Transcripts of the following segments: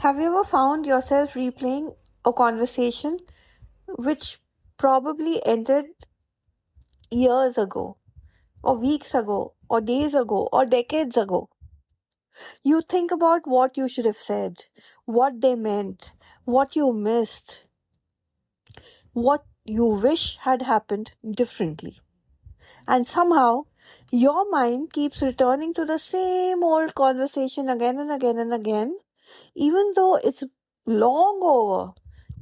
Have you ever found yourself replaying a conversation which probably ended years ago, or weeks ago, or days ago, or decades ago? You think about what you should have said, what they meant, what you missed, what you wish had happened differently. And somehow, your mind keeps returning to the same old conversation again and again and again, even though it's long over,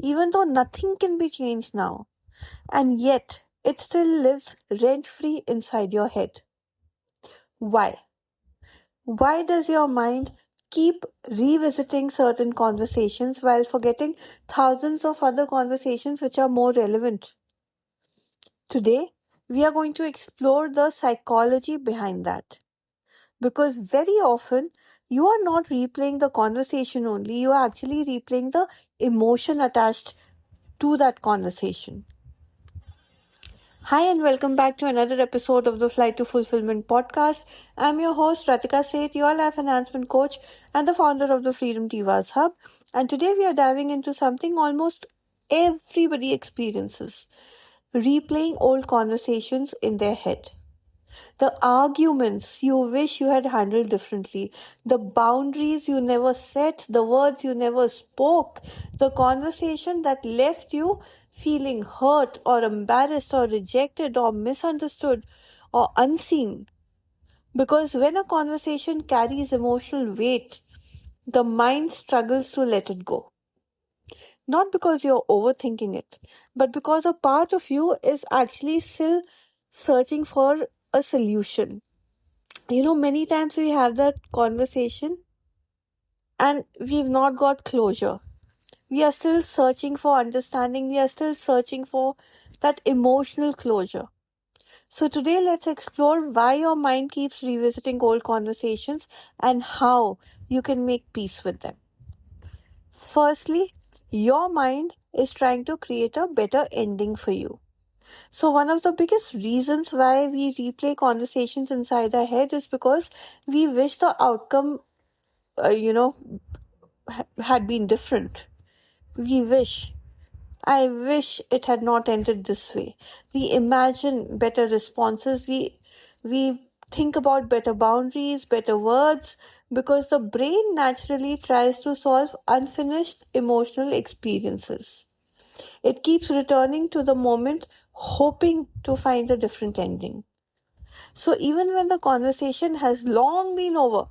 even though nothing can be changed now, and yet it still lives rent free inside your head. Why? Why does your mind keep revisiting certain conversations while forgetting thousands of other conversations which are more relevant? Today, we are going to explore the psychology behind that. Because very often, you are not replaying the conversation only, you are actually replaying the emotion attached to that conversation. Hi, and welcome back to another episode of the Flight to Fulfillment podcast. I'm your host, Ratika Seth, your life enhancement coach and the founder of the Freedom Divas Hub. And today we are diving into something almost everybody experiences: replaying old conversations in their head. The arguments you wish you had handled differently, the boundaries you never set, the words you never spoke, the conversation that left you feeling hurt or embarrassed or rejected or misunderstood or unseen. Because when a conversation carries emotional weight, the mind struggles to let it go. Not because you're overthinking it, but because a part of you is actually still searching for a solution. Many times we have that conversation and we've not got closure. We are still searching for understanding. We are still searching for that emotional closure. So today let's explore why your mind keeps revisiting old conversations and how you can make peace with them. Firstly, your mind is trying to create a better ending for you. So one of the biggest reasons why we replay conversations inside our head is because we wish the outcome, had been different. We wish. I wish it had not ended this way. We imagine better responses. We think about better boundaries, better words, because the brain naturally tries to solve unfinished emotional experiences. It keeps returning to the moment, hoping to find a different ending. So even when the conversation has long been over,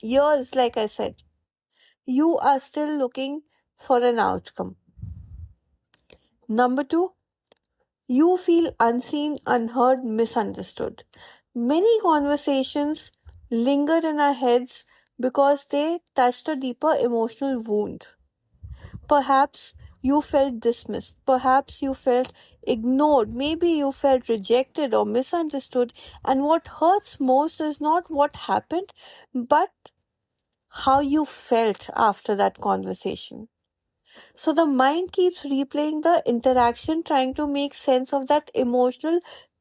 years, like I said, you are still looking for an outcome. Number two, you feel unseen, unheard, misunderstood. Many conversations linger in our heads because they touched a deeper emotional wound. Perhaps you felt dismissed. Perhaps you felt ignored. Maybe you felt rejected or misunderstood. And what hurts most is not what happened, but how you felt after that conversation. So the mind keeps replaying the interaction, trying to make sense of that emotional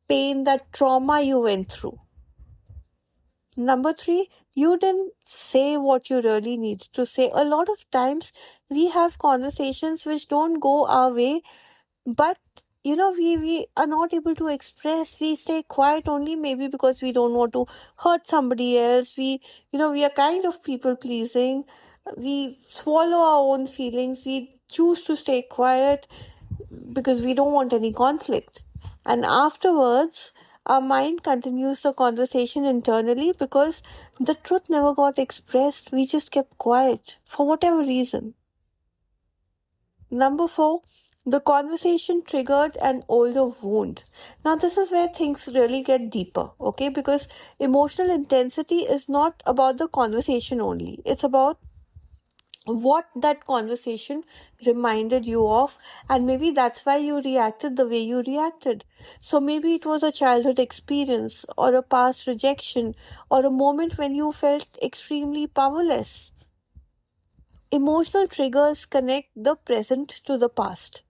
pain, that trauma you went through. Number three, you didn't say what you really need to say. A lot of times we have conversations which don't go our way, but we are not able to express. We stay quiet only maybe because we don't want to hurt somebody else. We are kind of people pleasing. We swallow our own feelings. We choose to stay quiet because we don't want any conflict. And afterwards, our mind continues the conversation internally because the truth never got expressed. We just kept quiet for whatever reason. Number four, the conversation triggered an older wound. Now, this is where things really get deeper, okay? Because emotional intensity is not about the conversation only. It's about what that conversation reminded you of, and maybe that's why you reacted the way you reacted. So maybe it was a childhood experience or a past rejection or a moment when you felt extremely powerless. Emotional triggers connect the present to the past,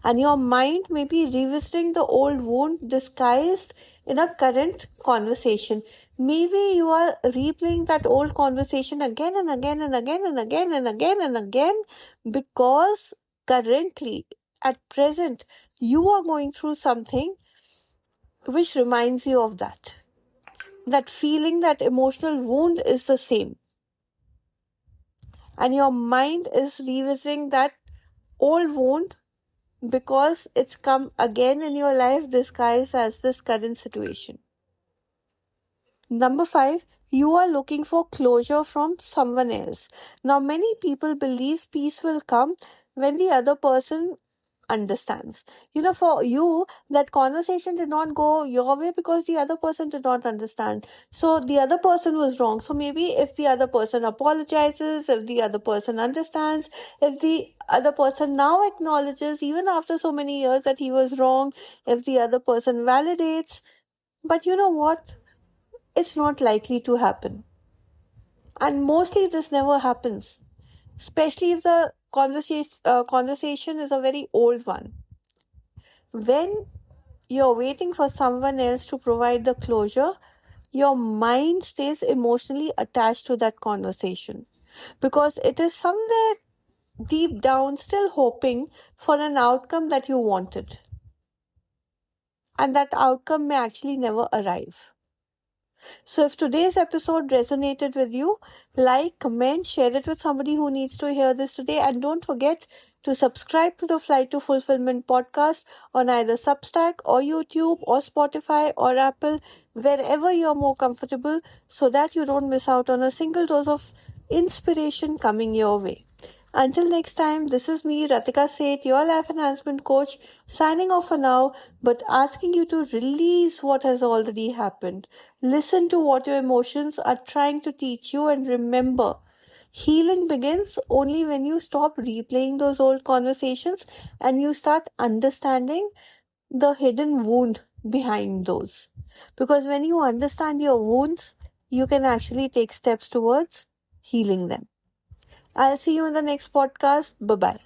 and your mind may be revisiting the old wound disguised in a current conversation. Maybe you are replaying that old conversation again and again and again and again and again and again because currently, at present, you are going through something which reminds you of that. That feeling, that emotional wound is the same. And your mind is revisiting that old wound because it's come again in your life disguised as this current situation. Number 5, you are looking for closure from someone else. Now, many people believe peace will come when the other person understands. For you, that conversation did not go your way because the other person did not understand. So the other person was wrong. So maybe if the other person apologizes, if the other person understands, if the other person now acknowledges, even after so many years, that he was wrong, if the other person validates, but you know what? It's not likely to happen. And mostly this never happens, especially if the conversation is a very old one. When you're waiting for someone else to provide the closure, your mind stays emotionally attached to that conversation because it is somewhere deep down still hoping for an outcome that you wanted. And that outcome may actually never arrive. So if today's episode resonated with you, like, comment, share it with somebody who needs to hear this today. And don't forget to subscribe to the Flight to Fulfillment podcast on either Substack or YouTube or Spotify or Apple, wherever you're more comfortable, so that you don't miss out on a single dose of inspiration coming your way. Until next time, this is me, Ratika Seth, your life enhancement coach, signing off for now, but asking you to release what has already happened. Listen to what your emotions are trying to teach you, and remember, healing begins only when you stop replaying those old conversations and you start understanding the hidden wound behind those. Because when you understand your wounds, you can actually take steps towards healing them. I'll see you in the next podcast. Bye bye.